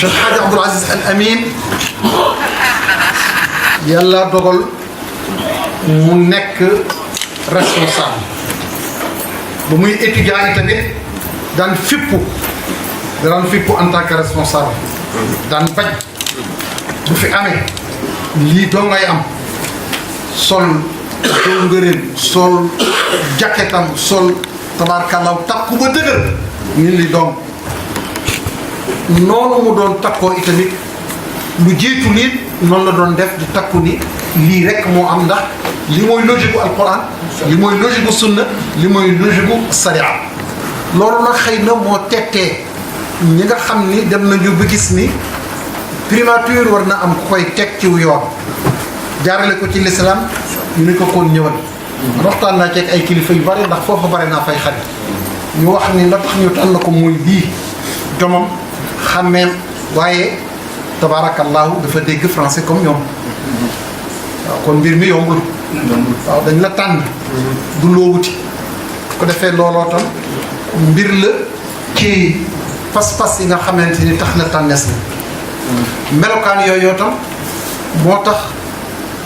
Cheikh Hadj Abdoul Aziz Al Amin yàlla dogal mu nekk responsable ba muy étudiant yi tamit daan fippu en tant que responsable daan bañ bu fi amee lii doo ngay am sol doo ngëreen sol jaketam sol tabaarkàllaw takku ba dëgër ñun li doom noonu mu doon takkoo itamit lu jiitu nit noonu la doon def di takku ni lii rek moo am ndax li mooy logique bu alquran li mooy logique bu sunna li mooy logique bu sariya loolu nag xëy na moo tettee ñi nga xam ni dem nañu ba gis ni primature war na am ku koy teg ci yoon jaarale ko ci l'islam ñu ni ko kon ñëwal waxtaan naa ci ak ay kilifa yu bari ndax foofu bari naa fay xarit ñu wax ni la tax ñu tànn ko muy lii jomam xàmmeem waaye tabaarakallaahu dafa dégg français comme ñoom waaw kon mbir mi yombul waaw dañ la tànn du loo wuti ko defee looloo tam mbir la ci pas-pas yi nga xamante ni tax na tànnees na melokaan yooyu tam moo tax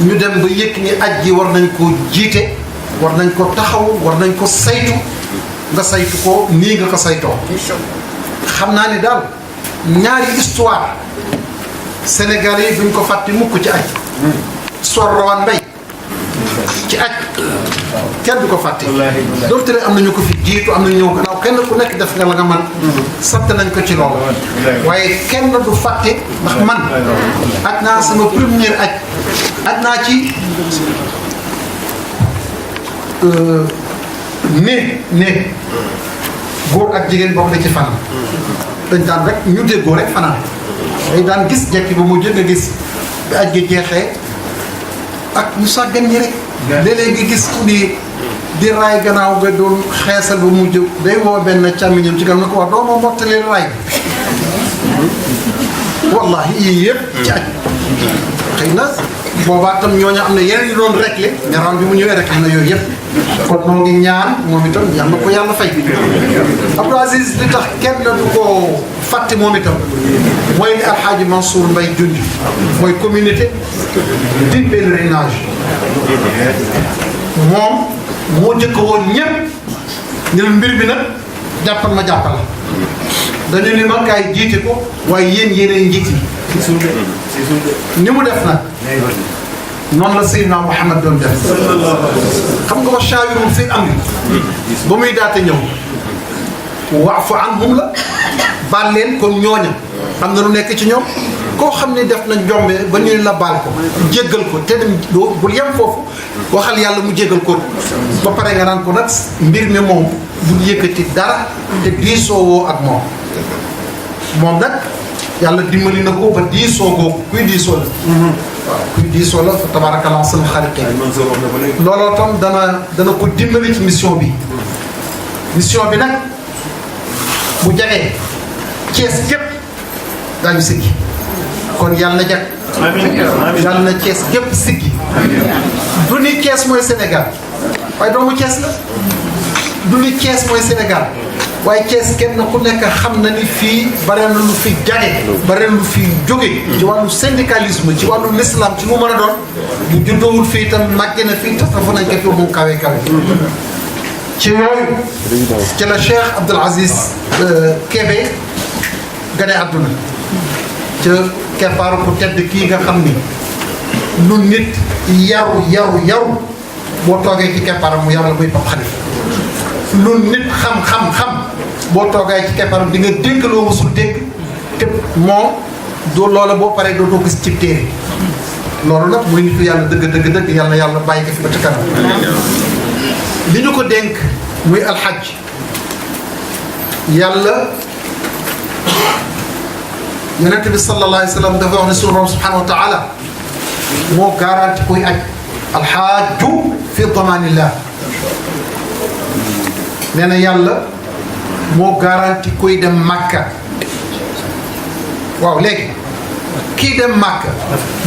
ñu dem ba yëg ni aj ji war nañ ko jiite war nañ ko taxaw war nañ ko saytu nga saytu ko nii nga ko saytoo xam naa ni daal ñaari histoire sénégalais yi duñ ko fàtte mukk ci aj histoire Rawane Mbaye ci aj kenn du ko fàtte doonte ne am nañu ko fi jiitu am nañu ñëw gannaaw kenn ku nekk def nga la nga man sant nañ ko ci loolu waaye kenn du fàtte ndax man aj naa sama première aj naa ci néeg góor ak jigéen bokk na ci fanaan dañ daan rek ñu déggoo rek fanaan day daan gis jekki ba mu jëkk a gis bi aj gi jeexee ak ñu sàggan ñi rek léeg-léeg nga gis ku di raay gannaaw ga doon xeesal ba mujj day woo benn càmmiñam ci gannaaw na ko wax doo ma mottalee raay bi wallahi yii yëpp ci aj xëy na boobaa tam ñooñu am na yeneen yu doon réglé mais ren bi mu ñëwee réglé na yooyu yëpp kon noo ngi ñaan moom itam yal na ko yàlla fay Abdou Aziz li tax kenn du ko fàtte moom itam mooy li Alxaaji Mansour Mbaye junj mooy communauté di pèlerinage moom moo jëkk woon ñëpp ñu ne mbir bi nag jàppal ma jàppal dañu ni ma kaay jiite ko waaye yéenay njiit yi ni mu def nag noonu la Seydina Mouhamed doon def xam nga wa shaawirhum fil amri ba muy daate ñëw wa'fu anhum la baal leen kon ñooña am na lu nekk ci ñoom koo xam ne def nañ njombe ba ñu la baal ko jéggal ko te dem bul yem foofu waxal yàlla mu jéggal ko ba pare nga naan ko nag mbir mi moom bul yëkkati dara te diisoo woo ak moom nag yàlla dimbali na ko ba diisoo googu kuy diisoo la waaw kuy diisoo la fa tabarakallah seen xarit looloo tam dana ko dimbali ci mission bi nag bu jagee Cees gépp daañu siggi kon yàlla na jag yàlla na Cees gépp siggi du ni Cees mooy Sénégal waaye doomu Cees la du ni Cees mooy Sénégal waaye Cees kenn ku nekk xam na ni fii bare na lu fi jage bare na lu fi jóge ci wàllu syndicalisme ci wàllu l'islam ci mu mën a doon bu juddoowul fii itam màgge na fii tax dafa nañ ko fi mu kawe ci yooyu ci la Cheikh Abdoul Aziz Kébé gane àdduna ca keppaaru ku tedd kii nga xam ni lu nit yaru boo toogee ci keppaaram mu yàlla muy Pape Khalifa lu nit xam boo toogee ci keppaaram di nga dégg loo musul dégg te moom doo loola boo paree doo gis ci téere loolu nag muy nitu yàlla dëgg yàlla bàyyi ko fi ba ca kanam li ñu ko dénk muy alxaj yàlla yonent bi sallallahu alayhi wa sallam dafa wax ne sunu borom subhanahu wa taala moo garanti kuy aj alxaaju fi damanillah nee na yàlla moo garanti kuy dem Makka waaw léegi kii dem Makka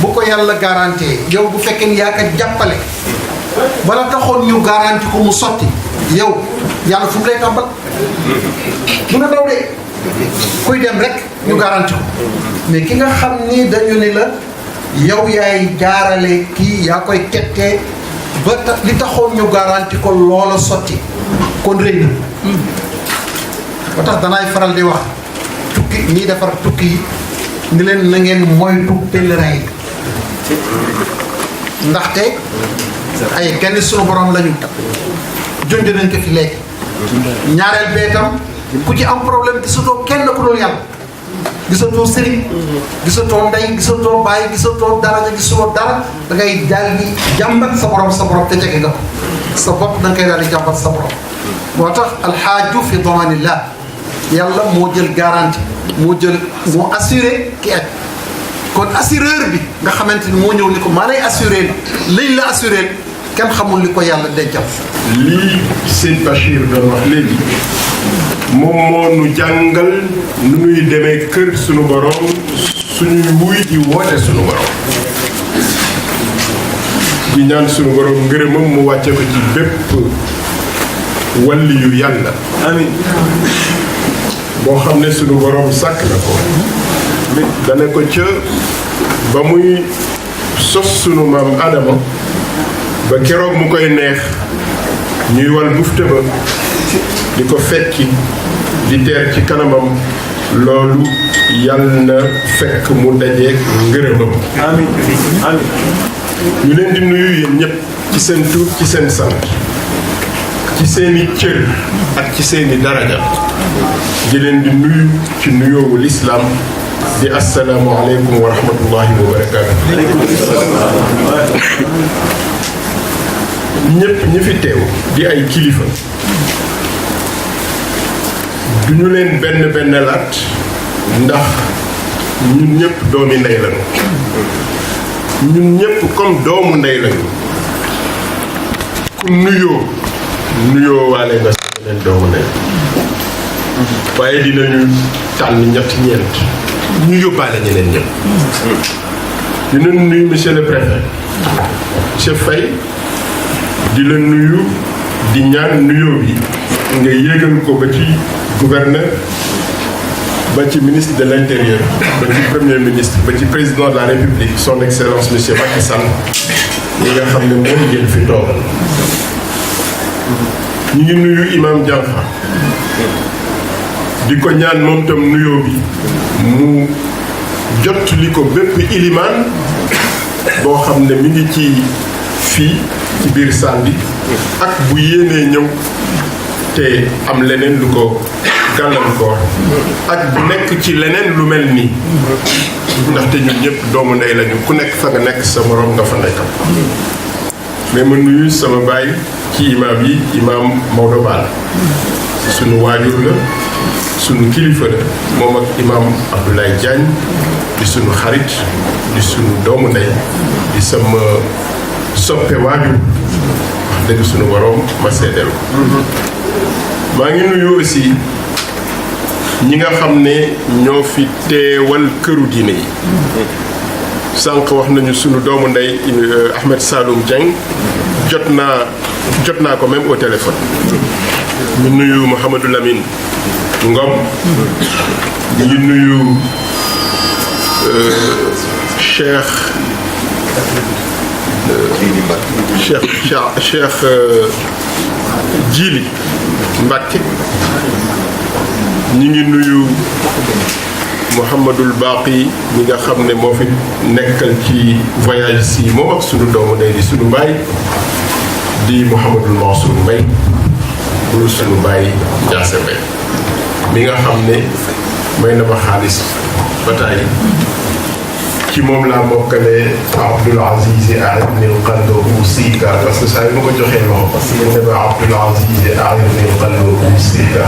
bu ko yàlla garantie yow bu fekkee ni yaa ko jàppale bala taxoon ñu garanti ko mu sotti yow yàlla fu mu lay tàmbal mun a daw de kuy dem rek ñu garanti ko mais ki nga xam ni dañu ni la yow yaay jaarale kii yaa koy tettee ba li taxoon ñu garanti ko loola sotti kon rëy na ba tax danaay faral di wax tukki ñiy defar tukki yi ni leen na ngeen moytu pèlerin yi ndaxte ay kenn sunu borom lañu junj nañ ko fi léegi ñaareel bee tam ku ci am problème gisatoo kenn ku dul yàlla gisatoo sëriñ gisatoo ndey gisatoo bàyyi gisatoo dara nga gisatoo dara da ngay daal di jàmbat sa borom te jege nga ko sa bopp da nga koy daal di jàmbat sa borom moo tax alxaaju fi damanillah yàlla moo jël garantie moo assuré ki aj kon assureur bi nga xamante ni moo ñëw ni ko maa lay assuré liñ la assuré kenn xamul li ko yàlla dencal. lii sëñ Bachir doon wax léegi moom moo nu jàngal nu nuy demee kër sunu borom suñuy wuy di woote sunu borom di ñaan sunu borom ngërëmam mu wàcce ko ci bépp walli yu yàlla. amiin. boo xam ne sunu borom sàkk na ko. dane ko ca ba muy sos sunu maam Adama ba keroog mu koy neex ñuy wal bufte ba di ko fekki di teer ci kanamam loolu yàlla na fekk mu dajeeg ngërëmam. amiin amiin. ñu leen di nuyu yéen ñëpp ci seen tur ci seen sant ci seeni cër ak ci seeni daraja di leen di nuyu ci nuyoowu lislaam di assalaamu aleykum wa rahmatullahi wa barakaatu. ñëpp ñi fi teew di ay kilifa du ñu leen benn laat ndax ñun ñëpp doomi ndey lañu ñun ñëpp comme doomu ndey lañu ku nuyoo waale nga sa beneen doomu ndey waaye dinañu tànn ñeent ñu yóbbaale ñeneen ñëpp dinañu nuyu monsieur le préfet monsieur Faye di la nuyu di ñaan nuyoo bi nga yéegal ko ba ci gouverneur ba ci ministre de l'intérieur ba ci premier ministre ba ci président de la république son excellence monsieur Macky Sall ñi nga xam ne moom ngeen fi toogal ñu ngi nuyu imam Diankha di ko ñaan moom tam nuyoo bi mu jot li ko bépp ilimaan boo xam ne mi ngi ci fii ci biir salle bi ak bu yéenee ñëw te am leneen lu ko gàllankoor ak bu nekk ci leneen lu mel nii ndaxte ñun ñëpp doomu ndey lañu ku nekk fa nga nekk sa morom nga fa nekkam mais ma nuyu sama baay ci imaam yi imaam Maodo Ball sunu waajur la sunu kilifa la moom ak imaam Abdoulaye Diagne di sunu xarit di sunu doomu ndey di sama soppe waajur wax dëgg sunu borom ma seedeel ko maa ngi nuyu aussi ñi nga xam ne ñoo fi teewal këru diine yi sànq wax nañu sunu doomu ndey Ahmed Saloum Dieng jot naa ko même au téléphone ñu nuyu Mouhamadou Lamine Ngom ñu nuyu Cheikh Djili Mbacke ñi ngi nuyu Mouhamadul Baqi ñi nga xam ne moo fi nekkal ci voyage si moom ak sunu doomu ndey di sunu baay di Mouhamadul Mansour Mbaye bu sunu baay Ndiasse Mbaye mi nga xam ne may na ma xaalis ba tàyyi ci moom laa mokkale Abdoul Aziz a'inni al-qalbu usika parce que saa yu ma ko joxee loxo parce que ne ma Abdoul Aziz a'inni al-qalbu usika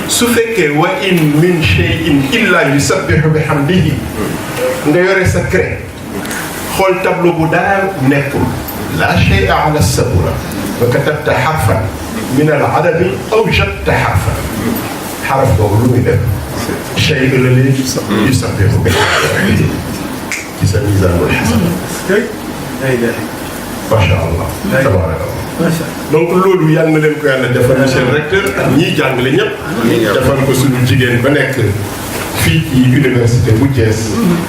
su fekkee wa in min shay'in illa yusabbihu bihamdihi nga yore sa craie xool tableau bu dara nekkul la shay'a ala sabura wa katabta harfan min al-adadi aw jatta harfan xaraf boobu lu muy def شيء الذي يسبح بحمده في ميزان الحسنات ما شاء الله تبارك الله donc loolu yàlla na leen ko yàlla defal monsieur le recteur ak ñiy jàngale ñëpp. defal ko suñu jigéen ba nekk fii ci université bu Thiès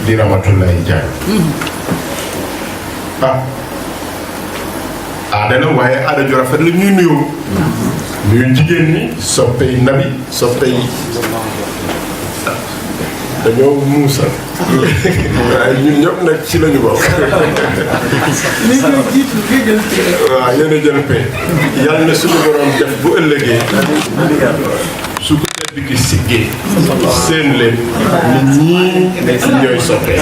di Ramatoulaye Diagne. aada la waaye aada ju rafet la ñuy nuyoo. nuyu jigéen ñi soppey nabi soppey dañoo muusa waaye ñun ñëpp nag ci lañu bokk. waaw yéen a jël pay yàlla na suñu borom def bu ëllëgee su ko tedd ki siggee seen leen nit ñii ñooy soppee.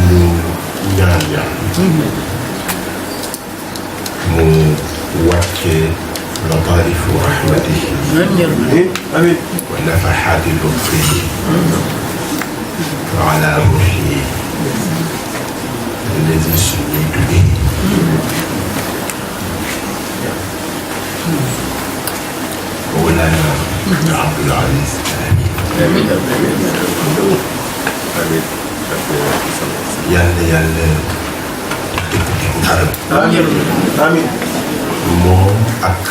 ñu ñaan yàlla mu wàccee lataaifu rahmatihi wa nafahaati lutfihi ala ruuhihi allazi summitu bihi mawlaana Abdul Aziz amiin yàlla yàlla dëkk bu arab amiin moom ak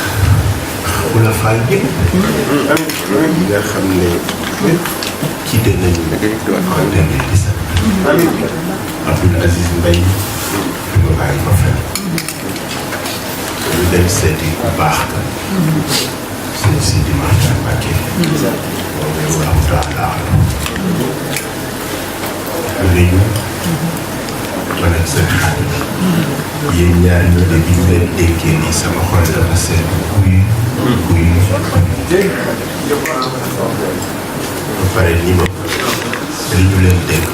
xulafaay yëpp ñi nga xam ne kii de nañu en 2017 Abdoul Aziz Mbaye fi ma bàyyi ma fen ñu dem seeti bu baax ka sëñ Sidi Maxtaar Mbàkke wallahu taala ñu man ak seen xarit yéen ñaar ñoo de bi ñu leen dénkee nii sama xol dafa seet kuy ba pare ni ma li ñu leen dénk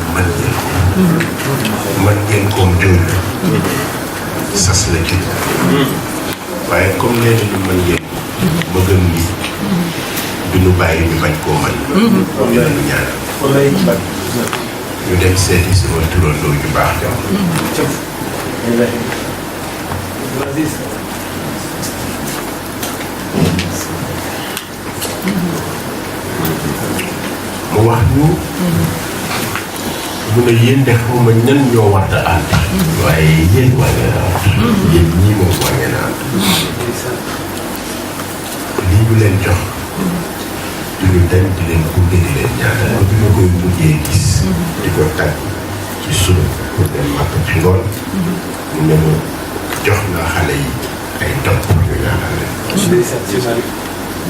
man ngeen koom doyul sas la ci waaye comme nee nañu man ngeen ma gëm ni duñu bàyyi ñu bañ koo man ñu leen ñaanal ñu dem seeti sama turandoo yu baax jam mu wax ñu mu ne yéen de xaw ma ñan ñoo war a ànd waaye yéen war ngeen a ànd yéen ñii moom war ngeen a ànd lii ñu leen jox duñu dañ di leen gunge di leen ñaanal ba bi ma koy mujjee gis di ko tàgg ci suba pour dem màkk ci ngoon mu ne ma jox naa xale yi ay topp ñu ñaanal leen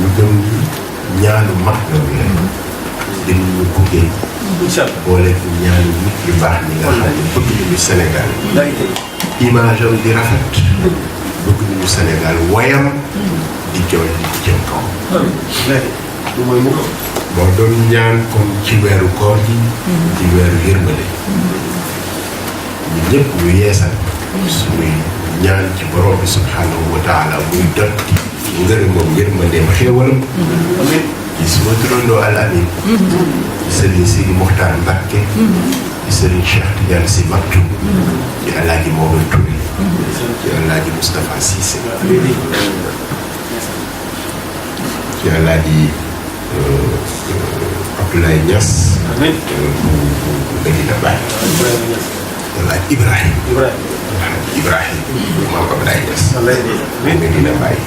ñu gëm ni ñaanu mag na leen dinañu gunge boole ñaanu nit yu baax ñi nga xam ne bëgg nañu Sénégal image am di rafet bëgg nañu Sénégal wayam di jooy di jëm kaw moo doon ñaan comme ci weeru koor gi ci weeru yërmande ñu ñëpp ñu yeesal suñuy ñaan ci borom bi subhanahu wa taala muy dot ngërëmam yërmandeem xéewalam ci suma turandoo Al Amin ci Serigne Sidi Mokhtar Mbacké ci Serigne Cheikh Tidiane Sy Maktoum ci Alaaji Mohamed Touré ci Alaaji Moustapha Cissé ci Alaaji Abdoulaye Niass Medina Baye Alaaji Ibrahim maam Abdoulaye Niass Medina Baye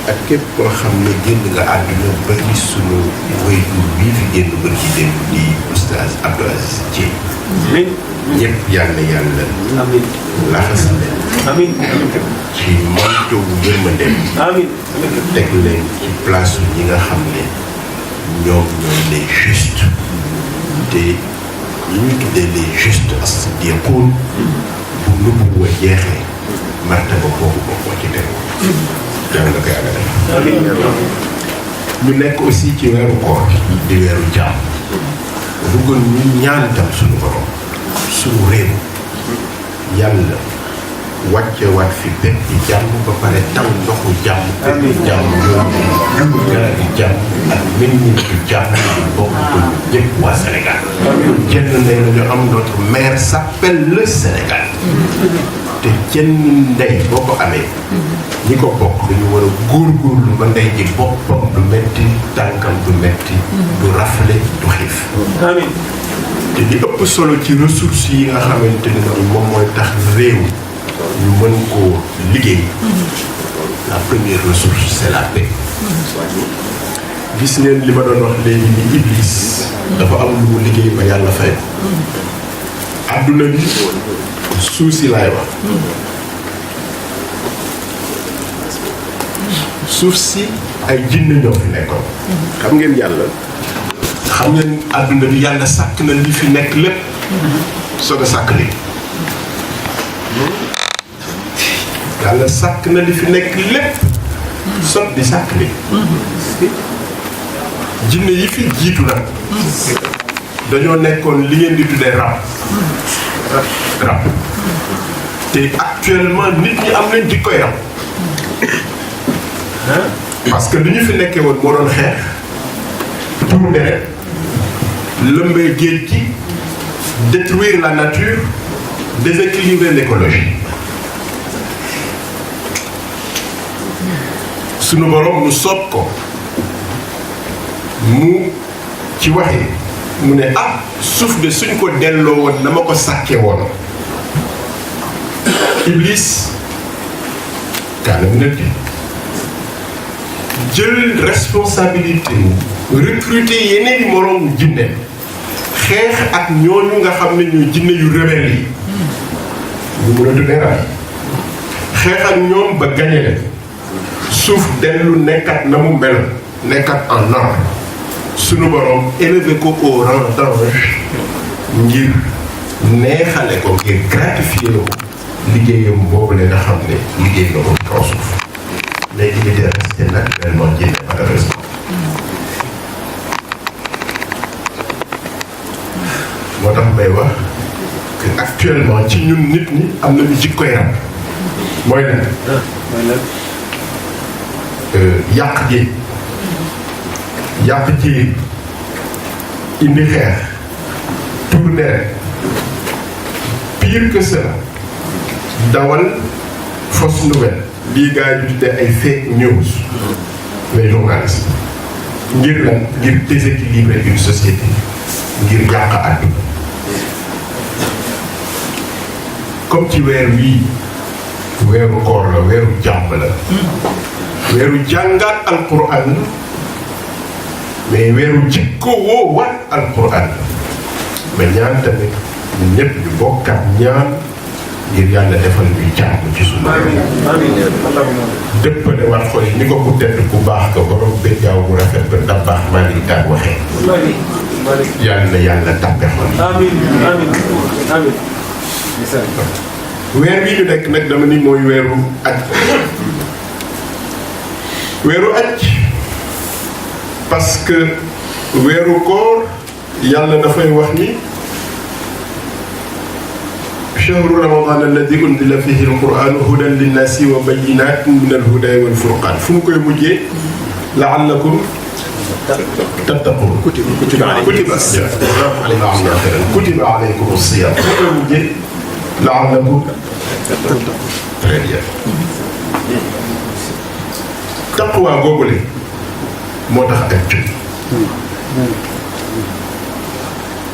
ak képp koo xam ne génn nga àdduna ba gis sunu waajur bii fi génn ba ci dem di oustaz Abdou Aziz Dieng ñëpp yàlla laxas leen ci manteau bu yërmandeem teg leen ci place ñi nga xam ne ñoom ñooy les justes te ñi ñu tuddee les justes as-siddiquun bu nubu wa jeexee martaba boobu bokkoo ci teg yàlla na ko yàlla def ñu nekk aussi ci weeru koor di weeru jàmm bëggoon ñu ñaan tam suñu borom suñu réew yàlla wàcce waat fi bépp di jàmm ba pare taw ndoxu jàmm bépp jàmm yooyu garab yi jàmm ak meññeent yu jàmm yu bokk ko ñëpp waa Sénégal jenn ndey la ñu am notre maire s'appelle le Sénégal te jenn ndey boo ko amee ñi ko bokk dañu war a góorgóorlu ba ndey ji boppam du metti tànkam du metti du rafle du xiif te li ëpp solo ci ressources yi nga xamante ne moom mooy tax réew ñu mën koo liggéey la première ressource c'est la paix. gis ngeen li ma doon wax léegi ni Iblis dafa am lu mu liggéey ba yàlla fay adduna bi suuf si laay wax suuf si ay jinne ñoo fi nekkoon. xam ngeen yàlla xam ngeen adduna bi yàlla sàkk na li fi nekk lépp soog a sàkk li yàlla sàkk na li fi nekk lépp soog di sàkk li jinne yi fi jiitu nag dañoo nekkoon li ngeen di tuddee rab te actuellement nit ñi am nañ jikkoy rab parce que li ñu fi nekkee woon moo doon xeex tuur deret lëmbee géej gi détruire la nature déséquilibrer l'écologie sunu borom mu soob ko mu ci waxi mu ne suuf de suñ ko delloo woon na ma ko sàkkee woon Iblis kaana mi nag jël responsabilité recruter yeneen i moroom jinne xeex ak ñooñu nga xam ne ñooy jinne yu rebelle yi ñu mun a tuddee rab xeex ak ñoom ba gañe leen suuf dellu nekkat na mu mel nekkat en ordre sunu borom élevé ko au rang d'ange ngir neexale ko ngir gratifier ko liggéeyam boobu la nga xam ne liggéey na ko ci kaw suuf mais il était resté naturellement jinne malheureusement moo tax may wax que actuellement ci ñun nit ñi am nañu jikkoy rab mooy lan yàq gi yàq ci indi xeex tourné pire que cela dawal fausse nouvelle lii gars yi tuddee ay fake news les journalistes ngir lan ngir déséquilibrer une société ngir yàq àdduna comme ci weer wii weeru koor la weeru jàmm la weeru jàngaat alquran mais weeru jikko woo wat alquran mais ñaan tamit ñun ñëpp ñu bokkat ñaan ngir yàlla defal ñuy jàmm ci suñu dëppale war xol yi ni ko ku tedd ku baax ko borom béjjaaw bu rafet ba da baax maa ngi daan waxee yàlla na yàlla tàppe xol amiin weer wi ñu nekk nag dama ni mooy weeru aj weeru aj parce que weeru koor yàlla dafay wax ni shahru ramadan alladi unzila fihi alquran hudan linnasi wa bayinatin min alhuda wal furqan fu mu koy mujjee laallakum tattaqun kutiba alaykum as-siyam fu mu koy mujjee laallakum très bien taqwa googule moo tax ak jóg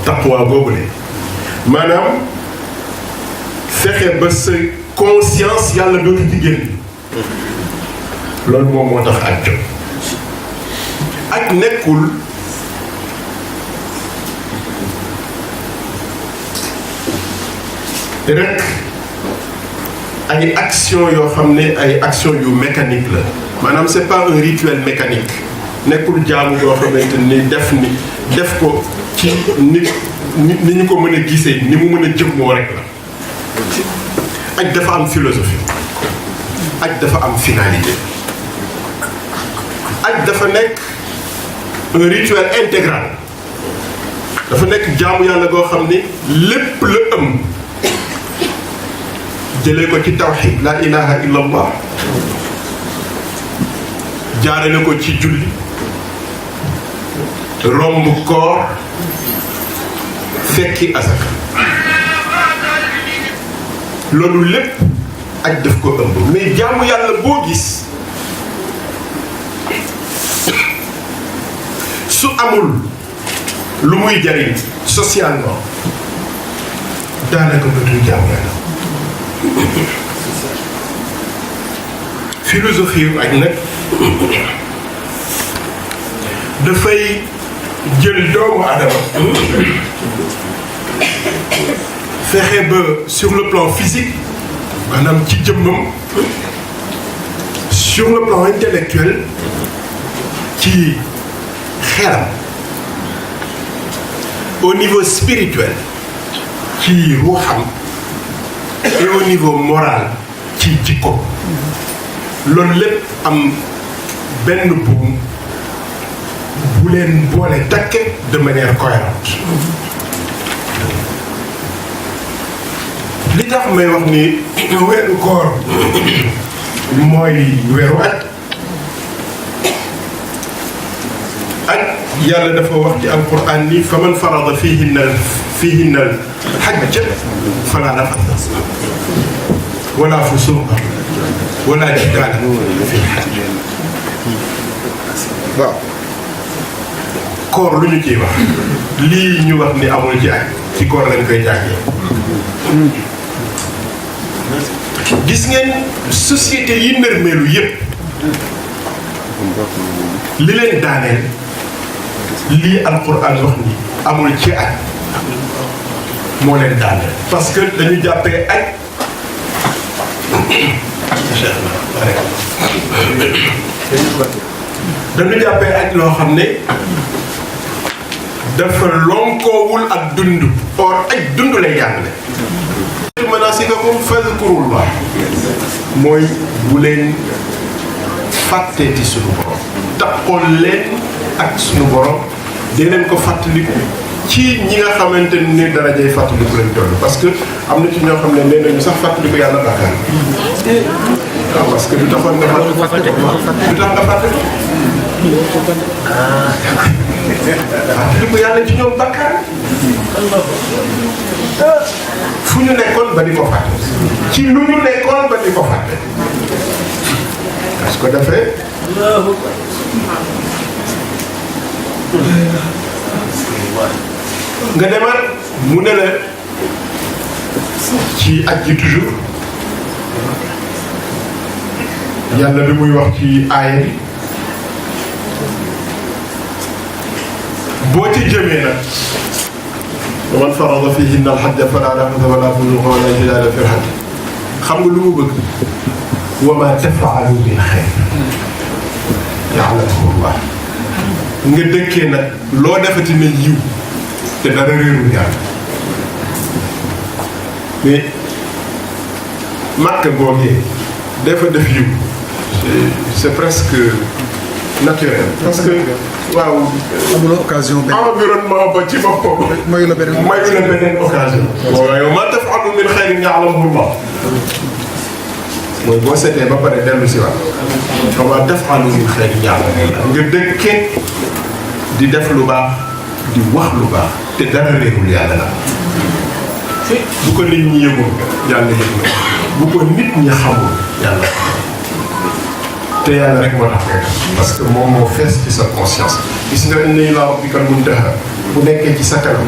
taqwa googule maanaam fexe ba sa conscience yàlla dootu ci génn loolu moom moo tax ak jóg ak nekkul rek ay action yoo xam ne ay action yu mécanique la maanaam c'est pas un rituel mécanique nekkul jaamu boo xamante ni def ko ci ni ñu ko mën a gisee ni mu mën a jëmmoo rek la aj dafa am philosophie aj dafa am finalité aj dafa nekk un rituel intégral dafa nekk jaamu yàlla goo xam ni lépp la ëm jëlee ko ci tawhid la ilaha illa allah jaarale ko ci julli romb koor fekki asaka loolu lépp aj daf ko ëmb mais jaamu yàlla boo gis su amul lu muy jariñ socialement daanaka dootul jàmm la philosophie yu aj nag dafay jël doomu adama fexe ba sur le plan physique maanaam ci jëmmam sur le plan intellectuel ci xelam au niveau spirituel ci ruuxam et au niveau moral ci jikko loolu lépp am benn buum bu leen boole takke de manière cohérente li tax may wax ni weeru koor mooy weeru aj yàlla dafa wax ci alquran ni fa man farada fihinna hajja fala rafata wala fusuqa wala jidaala fi hajj waaw koor lu ñu ciy wax lii ñu wax ni amul ci aj ci koor lañ koy jàngee gis ngeen société yi nërmeelu yépp li leen daaneel lii alquran wax ni amul ci aj moo leen daaneel parce que dañu jàppee aj dañu jàppee aj loo xam ne dafa lonkoowul ak dund or aj dund lay jàngale manaasikakum fadkurullah mooy bu leen fàtteeti sunu borom taxool leen ak sunu borom dee leen ko fàttaliku ci ñi nga xamante ni darajay fàttaliku lañ toll parce que am na ci ñoo xam ne nee nañu sax fàttaliku yàlla bàkkaar waaw parce que du taxoon nga fàtte du tax nga fàtte fàttaliku yàlla ci ñoom bàkkaar fu ñu nekkoon ba di ko fàtte ci lu ñu nekkoon ba di ko fàtte parce que dafay nga demaat mu ne la ci aj ji toujours yàlla bi muy wax ci aaya bi boo ci jëmee nag wa man farada fihinna al-hajja fala rafata wala fusuqa wala jidaala fil hajj xam nga lu mu bëgg wa ma taf'alu min xayr ya'lamuhu Allah nga dëkkee nag loo defati ne yiw te dara réerul yàlla mais Makka googee dafa def yiw c'est presque naturel parce que waaw amuloo occasion benn environnement ba ci boppam mayu la beneen occasion waaye ma taf'alu min xayrin ya'lamuhu Allah mooy boo seetee ba pare dellu si waat ma taf'alu min xayrin ya'lamuhu Allah nga dëkkee di def lu baax di wax lu baax te dara réerul yàlla la bu ko nit ñi yëgul yàlla yëg na bu ko nit ñi xamul yàlla te yàlla rek moo tax ngay def parce que moom moo fees ci sa conscience gis nga inna ilaa rabbikal muntaha bu nekkee ci sa kanam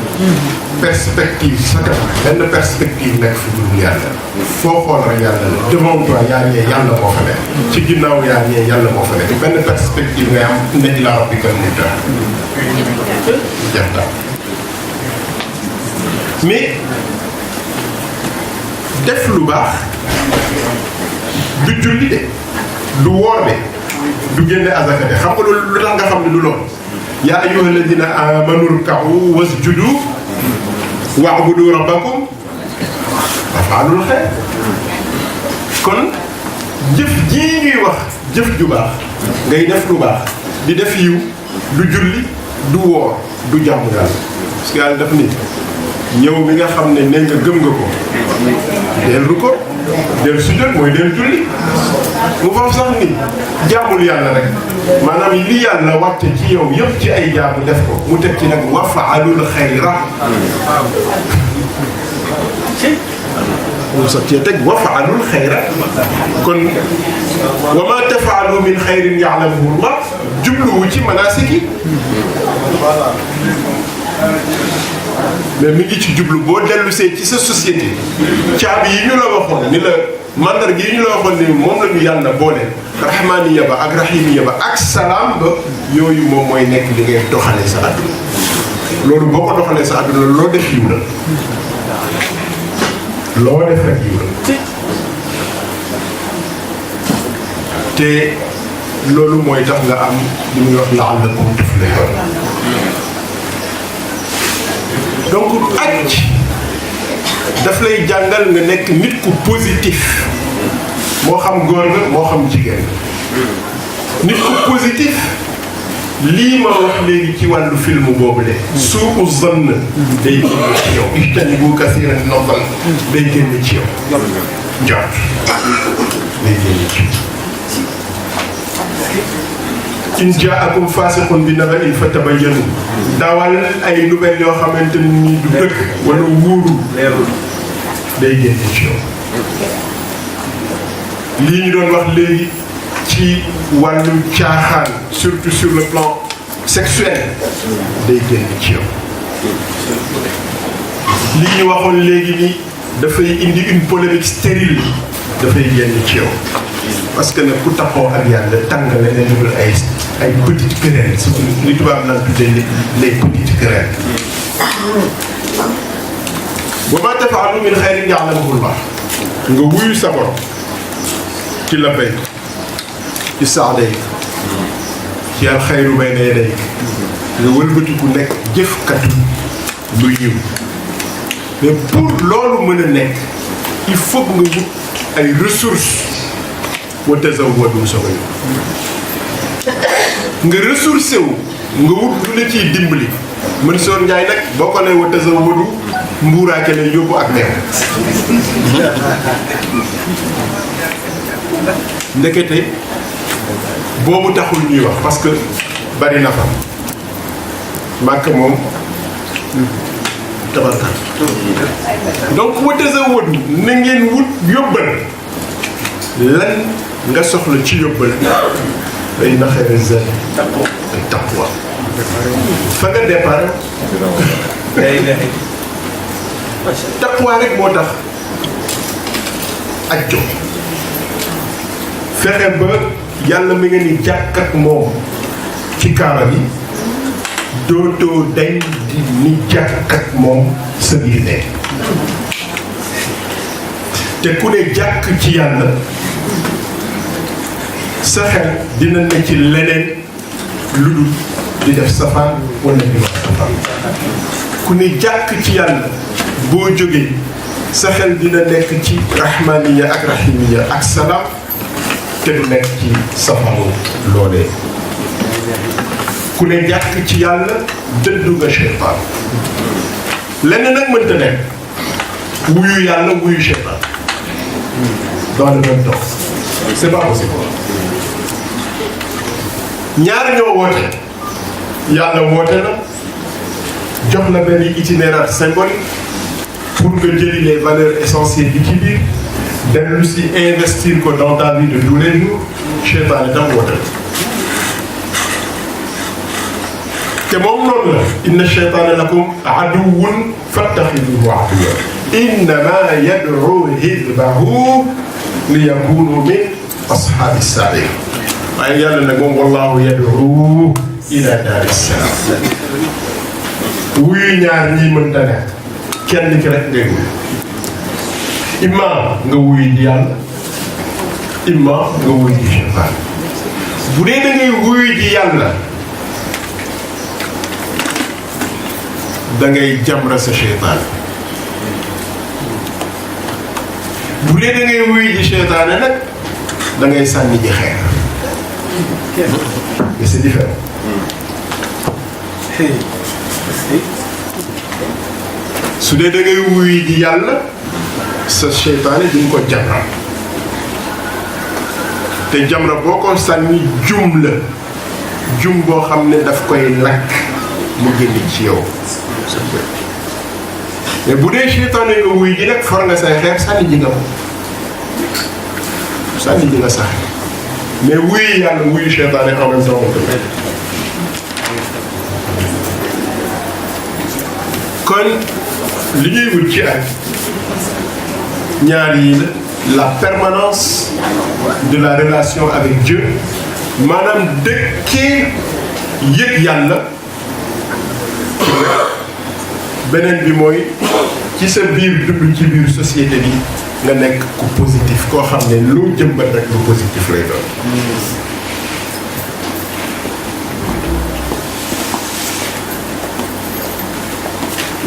perspective sa kanam benn perspective nekk fi dul yàlla foo xool rek yàlla la devant toi yaa ñee yàlla moo fa nekk ci ginnaaw yaa ñee yàlla moo fa nekk benn perspective ngay am inna ilaa rabbikal muntaha jeex daal mais def lu baax du julli de du woor de du génne azaka de xam nga loolu lu tax nga xam ne du lool yaa ayyuha alladina amanu rka'u wasjudu wa'budu rabbakum waf'alul xayr kon jëf jii ñuy wax jëf ju baax ngay def lu baax di def yiw du julli du woor du jàmm yàlla parce que yàlla daf ni yow mi nga xam ne nee nga gëm nga ko dellu ko del sujjóot mooy del julli mu faf sax ni jaamul yàlla rek maanaam li yàlla wàcce ci yow yëpp ci ay jaamu def ko mu teg ci nag waf'alul xayra mu sax cee teg waf'alul xayra kon wa ma taf'alu min xayrin ya'lamuhu Allah jubluwu ci manaasik yi mais mi ngi ci jublu boo dellusee ci sa société caabi yi ñu la waxoon ni la mandarga yi ñu la waxoon ni moom la ñu yàlla boole rahmaniya ba ak rahimiya ba ak salaam ba yooyu moom mooy nekk li ngay doxalee sa àdduna loolu boo ko doxalee sa àdduna loo def yiw la loo def rek yiw la te loolu mooy tax nga am li muy wax la'allakum tuflihun donc aj daf lay jàngal nga nekk nit ku positif moo xam góor nga moo xam jigéen nit ku positif lii ma wax léegi ci wàllu film boobu de suu zann day génn ci yow ijtanibu kasiiran mina zann day génn ci yow njort day génn ci yow in jaakum faasiqun bi naba'in fatabayyanu daawal ay nouvelles yoo xamante ni du dëkk wala wuuru leerul day génn ci yow lii ñu doon wax léegi ci wàllu caaxaan surtout sur le plan sexuel day génn ci yow lii ñu waxoon léegi ni dafay indi une polémique stérile dafay génn ci yow parce que nag ku taxoo ak yàlla tàngale ne dugul ay petites querelles surtout li tubaab naan tuddee les petites querelles wa maa taf'alu min xayrin ya'lamuhu Allah nga wuyu sa borom ci la bay ci saaday ci al xayru bayna yaday nga wëlbatiku nekk jëfkatu lu yiw mais pour loolu mën a nekk il faut nga wut ay ressources wa tazawwadu soga nga ressourcé wu nga wut lu la ciy dimbali Mansour Ndiaye nag boo ko nee wa tazawwadu mbuuraake lay yóbbu ak meew ndekete boobu taxul ñuy wax parce que bari na fa màkk moom tabarka donc wa tazawwadu na ngeen wut yóbbal lan nga soxla ci yóbbal day naxee zane taqwa fa nga départ taqwa rek moo tax ajjo fexe ba yàlla mi nga ni jàkk ak moom ci kaaba bi dootoo dañ di ni jàkk ak moom sa biir nekk te ku ne jàkk ci yàlla sa xel dina ne ci leneen lu dul di def safaan wala di wax safaan ku ne jàkk ci yàlla boo jógee sa xel dina nekk ci rahmaniya ak rahimiya ak salaam te du nekk ci safaanu loolee ku ne jàkk ci yàlla dëddu nga cheytaan lenn nag mënta nekk wuyu yàlla wuyu cheytaan dans le même temps c'est pas possible ñaar ñoo woote yàlla woote na jox la benn itinéraire symbolique pour nga jëli les valeurs essentielles yi ci biir dellu si investir ko dans ta vie de tous les jours cheytaan itam woote te moom noonu la inna cheytaana lakum aduwwun fattaxiduhu aduwwan innama yad'u hizbahu liyakunu min ashaabi sa'iir waaye yàlla nag moom wallahu yad'u ila daari salaam wuyu ñaar ñii mënta nekk kenn ki rek ngay wuyu imma nga wuyu di yàlla imma nga wuyu di cheytaan bu dee da ngay wuyu di yàlla da ngay jamra sa cheytaan bu dee da ngay wuyu di cheytaane nag da ngay sànni ji xeer mais c'est différent su dee da ngay wuyu di yàlla sa cheytaane duñ ko jamra te jamra boo ko sànni jum la jum boo xam ne daf koy lakk mu génn ci yow mais bu dee cheytaane nga wuyu ji nag for nga say xeer sànni ji nga ko sànni ji nga sax mais wuyu yàlla wuyu cheytaane en même temps kon li ñuy wut ci ak ñaar yi la permanence de la relation avec Dieu maanaam dëkkee yëg yàlla beneen bi mooy ci sa biir dund ci biir société bi nga nekk ku positif koo xam ne lu jëmbat rek lu positif lay doon.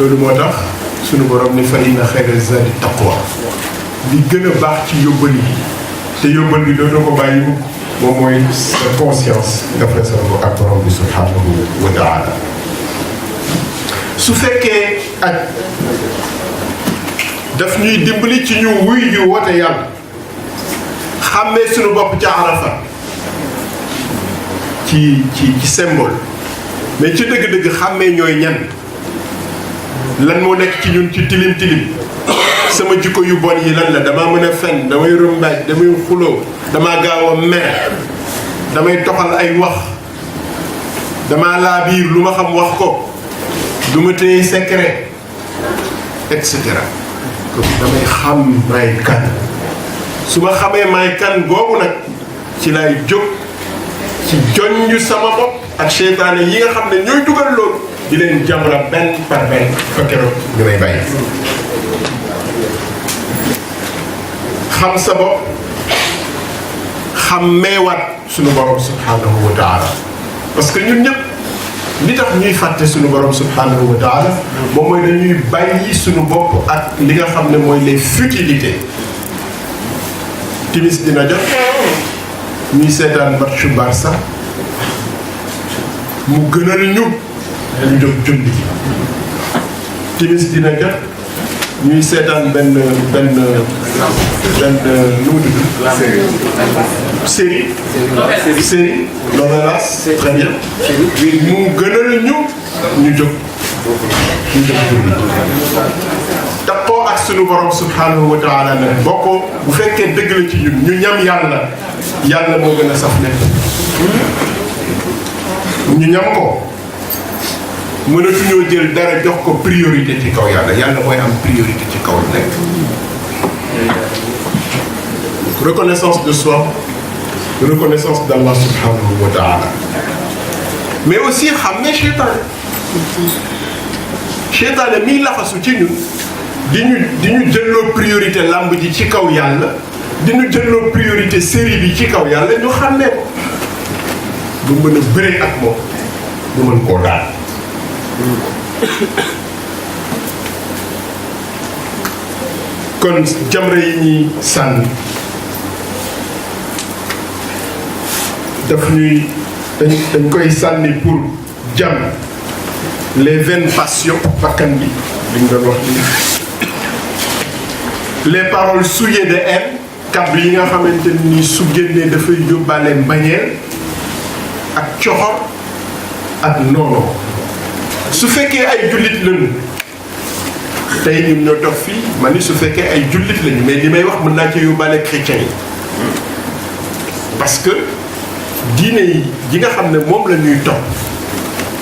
loolu moo tax sunu borom ni fa inna xayra zaadi taqwa li gën a baax ci yóbbal yi te yóbbal bi dootoo ko bàyyi mukk moom mooy sa conscience nga fesal ko ak borom bi subhanahu wa taala. su fekkee ak daf ñuy dimbali ci ñu wuy ju woote yàlla xàmmee sunu bopp ca Arafa ci symbole mais ci dëgg-dëgg xàmmee ñooy ñan lan moo nekk ci ñun ci tilim tilim sama jikko yu bon yi lan la damaa mën a fen damay rëmbaaj damay xuloo damaa gaaw a mer damay toxal ay wax damaa laa biir lu ma xam wax ko du ma téye secret et cetera kon damay xam may kan su ma xamee may kan googu nag ci lay jóg ci joññu sama bopp ak seytaane yi nga xam ne ñooy dugal loolu di leen jamra benn par benn fa keroog ñu may bàyyi. xam sa bopp xam meewaat sunu borom subhanahu wa taala parce que ñun ñëpp li tax ñuy fàtte sunu borom subhanahu wa taala moom mooy dañuy bàyyi sunu bopp ak li nga xam ne mooy les futilités. timis dina jot ñuy seetaan matchu Barça mu gënal ñu jóg julli ji timis dina jot ñuy seetaan benn nu mu tudd série novelas très bien mu gënal ñu jóg julli tappoo ak sunu borom subhanahu wa taala nag bokkoo bu fekkee dëgg la ci ñun ñu ñam yàlla moo gën a saf nekk ñu ñam ko mënatuñoo jël dara jox ko priorité ci kaw yàlla mooy am priorité ci kaw lu nekk. Reconnaissance de soi, reconnaissance d'Allah subhanahu wa ta'ala. Mais aussi xam ne seytaane miy laxasu ci ñun di ñu jëlloo priorité làmb ji ci kaw yàlla di ñu jëlloo priorité série bi ci kaw yàlla ñu xam ne ko bu mën a bëre ak moom bu mën koo daal. kon jamra yi ñuy sànni daf ñuy dañ koy sànni pour jam les vaines passions bakkan bi li ñu doon wax nii les paroles souillées de haine kàddu yi nga xamante ni su génnee dafay yóbbaale mbañeel ak coxor ak noonu su fekkee ay jullit lañu tey ñun ñoo toog fii ma ni su fekkee ay jullit lañu mais li may wax mën naa ci yóbbaale chrétiens yi parce que diine yi nga xam ne moom la ñuy topp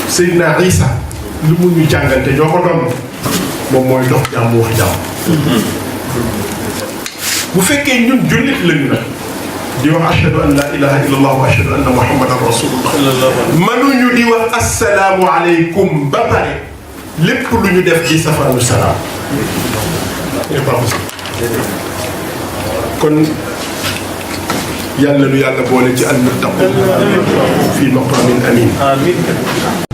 Seydina Isa lu mu ñu jàngal te ñoo ko doon moom mooy dox jàmm wax jàmm. bu fekkee ñun jullit lañu nag di wax ashhadu an la ilaha illallah wa ashhadu anna muhammadan rasulullah mënuñu di wax assalaamu aleykum ba pare lépp lu ñu def ci safaanu salaam c'est pas possible. kon yàlla lu yàlla boole ci al muttaqin fii maqamin amin.